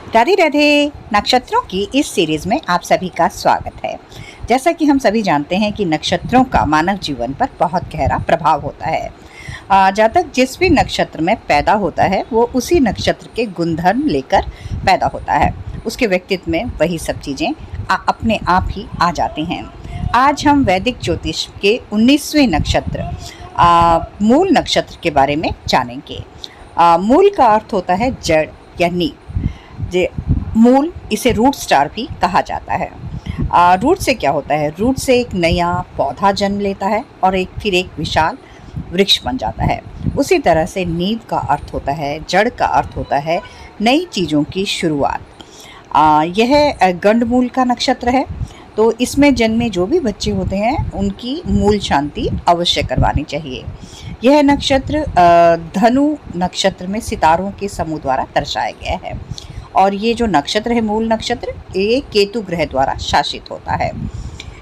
राधे राधे। नक्षत्रों की इस सीरीज में आप सभी का स्वागत है। जैसा कि हम सभी जानते हैं कि नक्षत्रों का मानव जीवन पर बहुत गहरा प्रभाव होता है। जातक जिस भी नक्षत्र में पैदा होता है वो उसी नक्षत्र के गुणधर्म लेकर पैदा होता है। उसके व्यक्तित्व में वही सब चीज़ें अपने आप ही आ जाती हैं। आज हम वैदिक ज्योतिष के 19वें नक्षत्र मूल नक्षत्र के बारे में जानेंगे। मूल का अर्थ होता है जड़ या नींव। मूल, इसे रूट स्टार भी कहा जाता है। रूट से क्या होता है? रूट से एक नया पौधा जन्म लेता है और फिर एक विशाल वृक्ष बन जाता है। उसी तरह से नींव का अर्थ होता है, जड़ का अर्थ होता है नई चीज़ों की शुरुआत। यह गंडमूल का नक्षत्र है। तो इसमें जन्मे जो भी बच्चे होते हैं उनकी मूल शांति अवश्य करवानी चाहिए। यह नक्षत्र धनु नक्षत्र में सितारों के समूह द्वारा दर्शाया गया है और ये जो नक्षत्र है मूल नक्षत्र, ये केतु ग्रह द्वारा शासित होता है।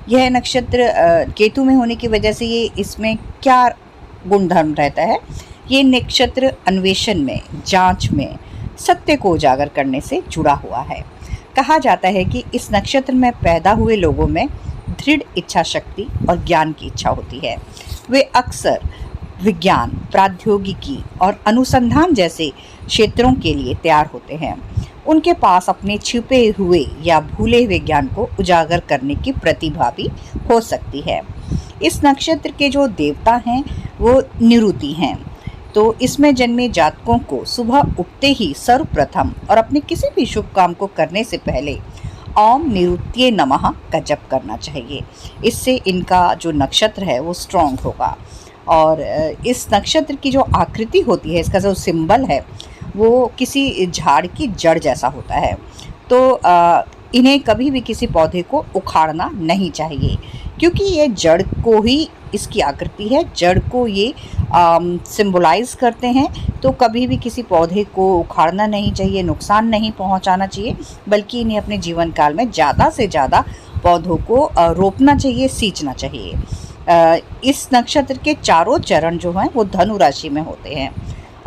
यह नक्षत्र केतु में होने की वजह से ये इसमें क्या गुणधर्म रहता है? ये नक्षत्र अन्वेषण में, जांच में, सत्य को उजागर करने से जुड़ा हुआ है। कहा जाता है कि इस नक्षत्र में पैदा हुए लोगों में दृढ़ इच्छा शक्ति और ज्ञान की इच्छा होती है। वे अक्सर विज्ञान, प्रौद्योगिकी और अनुसंधान जैसे क्षेत्रों के लिए तैयार होते हैं। उनके पास अपने छिपे हुए या भूले हुए ज्ञान को उजागर करने की प्रतिभा भी हो सकती है। इस नक्षत्र के जो देवता हैं वो निरुति हैं। तो इसमें जन्मे जातकों को सुबह उठते ही सर्वप्रथम और अपने किसी भी शुभ काम को करने से पहले ओम निरुत्ये नमः का जप करना चाहिए। इससे इनका जो नक्षत्र है वो स्ट्रॉन्ग होगा। और इस नक्षत्र की जो आकृति होती है, इसका जो सिंबल है वो किसी झाड़ की जड़ जैसा होता है। तो इन्हें कभी भी किसी पौधे को उखाड़ना नहीं चाहिए, क्योंकि ये जड़ को ही, इसकी आकृति है, जड़ को ये सिंबलाइज करते हैं। तो कभी भी किसी पौधे को उखाड़ना नहीं चाहिए, नुकसान नहीं पहुंचाना चाहिए, बल्कि इन्हें अपने जीवन काल में ज़्यादा से ज़्यादा पौधों को रोपना चाहिए, सींचना चाहिए। इस नक्षत्र के चारों चरण जो हैं वो धनु राशि में होते हैं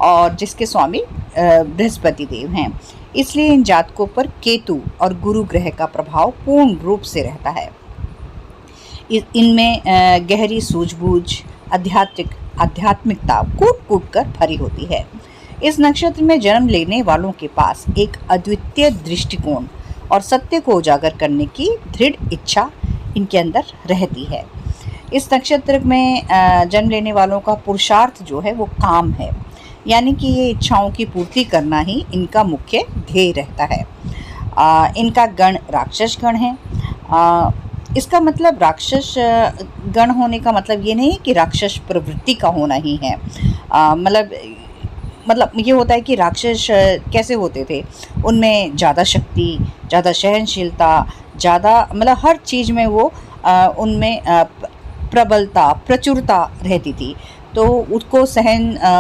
और जिसके स्वामी बृहस्पति देव हैं। इसलिए इन जातकों पर केतु और गुरु ग्रह का प्रभाव पूर्ण रूप से रहता है। इनमें गहरी सूझबूझ, आध्यात्मिकता कूट कूट कर भरी होती है। इस नक्षत्र में जन्म लेने वालों के पास एक अद्वितीय दृष्टिकोण और सत्य को उजागर करने की दृढ़ इच्छा इनके अंदर रहती है। इस नक्षत्र में जन्म लेने वालों का पुरुषार्थ जो है वो काम है, यानी कि ये इच्छाओं की पूर्ति करना ही इनका मुख्य ध्येय रहता है। इनका गण राक्षस गण है। इसका मतलब राक्षस गण होने का मतलब ये नहीं है कि राक्षस प्रवृत्ति का होना ही है। मतलब ये होता है कि राक्षस कैसे होते थे, उनमें ज़्यादा शक्ति, ज़्यादा सहनशीलता, ज़्यादा मतलब हर चीज़ में वो उनमें प्रबलता, प्रचुरता रहती थी। तो उसको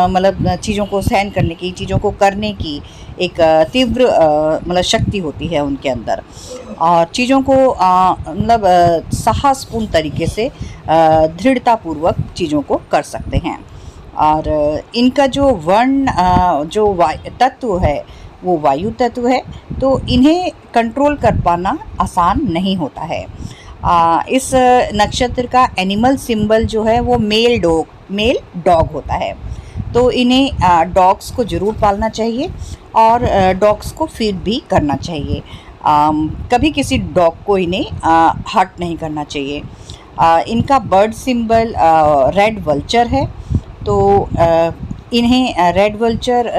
मतलब चीज़ों को सहन करने की, चीज़ों को करने की एक तीव्र मतलब शक्ति होती है उनके अंदर और चीज़ों को मतलब साहसपूर्ण तरीके से दृढ़तापूर्वक चीज़ों को कर सकते हैं। और इनका जो वर्ण जो तत्व है वो वायु तत्व है। तो इन्हें कंट्रोल कर पाना आसान नहीं होता है। इस नक्षत्र का एनिमल सिंबल जो है वो मेल डॉग होता है। तो इन्हें डॉग्स को ज़रूर पालना चाहिए और डॉग्स को फीड भी करना चाहिए। कभी किसी डॉग को इन्हें हर्ट नहीं करना चाहिए। इनका बर्ड सिंबल रेड वल्चर है। तो इन्हें रेड वल्चर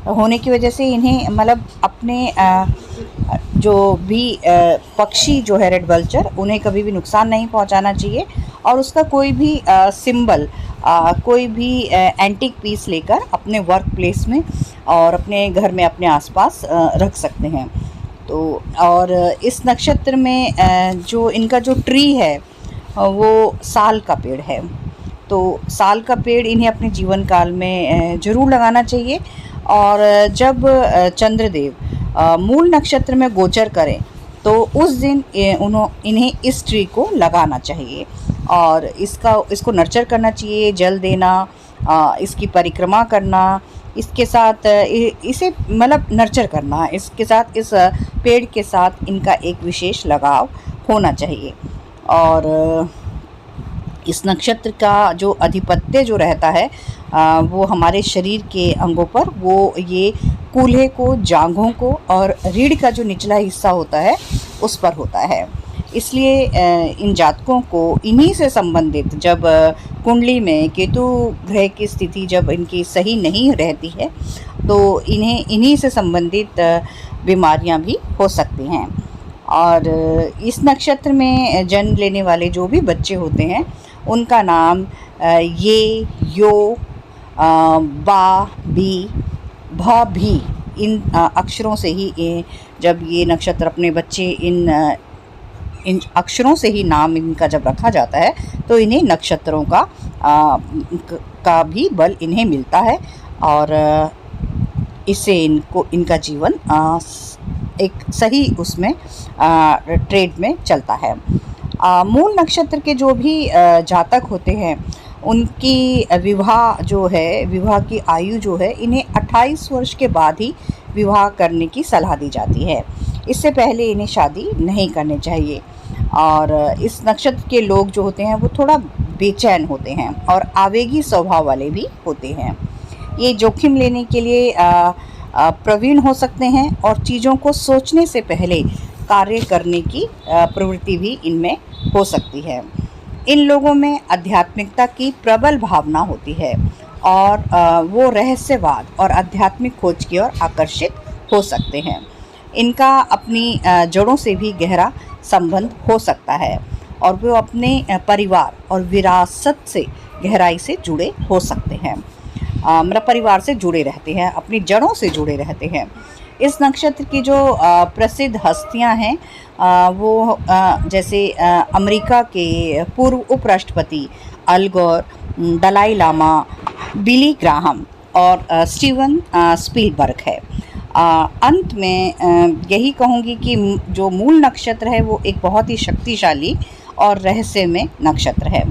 होने की वजह से इन्हें मतलब अपने जो भी पक्षी जो है रेड वल्चर, उन्हें कभी भी नुकसान नहीं पहुंचाना चाहिए और उसका कोई भी सिंबल, कोई भी एंटीक पीस लेकर अपने वर्क प्लेस में और अपने घर में अपने आसपास रख सकते हैं। तो और इस नक्षत्र में जो इनका जो ट्री है वो साल का पेड़ है। तो साल का पेड़ इन्हें अपने जीवन काल में ज़रूर लगाना चाहिए। और जब चंद्रदेव मूल नक्षत्र में गोचर करें तो उस दिन इन्हें इस ट्री को लगाना चाहिए और इसको नर्चर करना चाहिए, जल देना, इसकी परिक्रमा करना इसके साथ इसे मतलब नर्चर करना, इसके साथ इस पेड़ के साथ इनका एक विशेष लगाव होना चाहिए। और इस नक्षत्र का जो अधिपत्य जो रहता है वो हमारे शरीर के अंगों पर, वो ये कूल्हे को, जांघों को और रीढ़ का जो निचला हिस्सा होता है उस पर होता है। इसलिए इन जातकों को इन्हीं से संबंधित, जब कुंडली में केतु ग्रह की स्थिति जब इनकी सही नहीं रहती है तो इन्हें इन्हीं से संबंधित बीमारियां भी हो सकती हैं। और इस नक्षत्र में जन्म लेने वाले जो भी बच्चे होते हैं उनका नाम ये, यो, बा, बी, भ, भी इन अक्षरों से ही, जब ये नक्षत्र अपने बच्चे इन अक्षरों से ही नाम इनका जब रखा जाता है तो इन्हें नक्षत्रों का भी बल इन्हें मिलता है और इससे इनका जीवन एक सही उसमें ट्रेड में चलता है। मूल नक्षत्र के जो भी जातक होते हैं उनकी विवाह की आयु जो है, इन्हें 28 वर्ष के बाद ही विवाह करने की सलाह दी जाती है। इससे पहले इन्हें शादी नहीं करनी चाहिए। और इस नक्षत्र के लोग जो होते हैं वो थोड़ा बेचैन होते हैं और आवेगी स्वभाव वाले भी होते हैं। ये जोखिम लेने के लिए प्रवीण हो सकते हैं और चीज़ों को सोचने से पहले कार्य करने की प्रवृत्ति भी इनमें हो सकती है। इन लोगों में आध्यात्मिकता की प्रबल भावना होती है और वो रहस्यवाद और आध्यात्मिक खोज की ओर आकर्षित हो सकते हैं। इनका अपनी जड़ों से भी गहरा संबंध हो सकता है और वो अपने परिवार और विरासत से गहराई से जुड़े हो सकते हैं। मतलब परिवार से जुड़े रहते हैं, अपनी जड़ों से जुड़े रहते हैं। इस नक्षत्र की जो प्रसिद्ध हस्तियां हैं वो जैसे अमेरिका के पूर्व उपराष्ट्रपति अल गोर, दलाई लामा, बिली ग्राहम और स्टीवन स्पीलबर्ग है। अंत में यही कहूँगी कि जो मूल नक्षत्र है वो एक बहुत ही शक्तिशाली और रहस्यमय नक्षत्र है।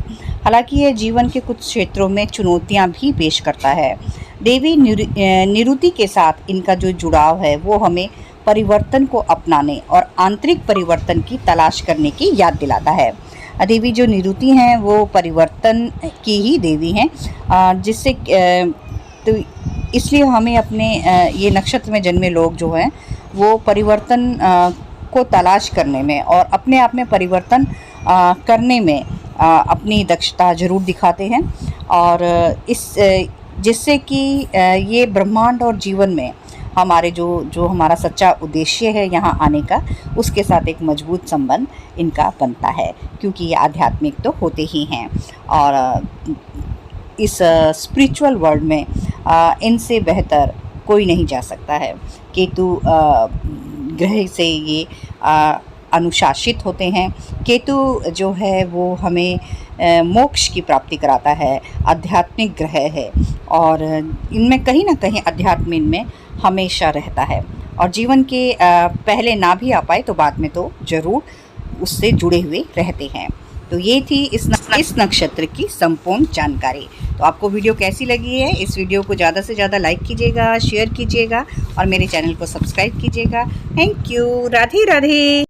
हालांकि यह जीवन के कुछ क्षेत्रों में चुनौतियां भी पेश करता है। देवी निरुति के साथ इनका जो जुड़ाव है वो हमें परिवर्तन को अपनाने और आंतरिक परिवर्तन की तलाश करने की याद दिलाता है। देवी जो निरुति हैं वो परिवर्तन की ही देवी हैं, जिससे तो इसलिए हमें अपने ये नक्षत्र में जन्मे लोग जो हैं वो परिवर्तन को तलाश करने में और अपने आप में परिवर्तन करने में अपनी दक्षता जरूर दिखाते हैं। और जिससे कि ये ब्रह्मांड और जीवन में हमारे जो हमारा सच्चा उद्देश्य है यहाँ आने का, उसके साथ एक मजबूत संबंध इनका बनता है, क्योंकि ये आध्यात्मिक तो होते ही हैं। और इस स्पिरिचुअल वर्ल्ड में इनसे बेहतर कोई नहीं जा सकता है। केतु ग्रह से ये अनुशासित होते हैं। केतु जो है वो हमें मोक्ष की प्राप्ति कराता है, आध्यात्मिक ग्रह है और इनमें कहीं ना कहीं अध्यात्म इनमें हमेशा रहता है और जीवन के पहले ना भी आ पाए तो बाद में तो ज़रूर उससे जुड़े हुए रहते हैं। तो ये थी इस नक्षत्र की संपूर्ण जानकारी। तो आपको वीडियो कैसी लगी है? इस वीडियो को ज़्यादा से ज़्यादा लाइक कीजिएगा, शेयर कीजिएगा और मेरे चैनल को सब्सक्राइब कीजिएगा। Thank you. राधे राधे।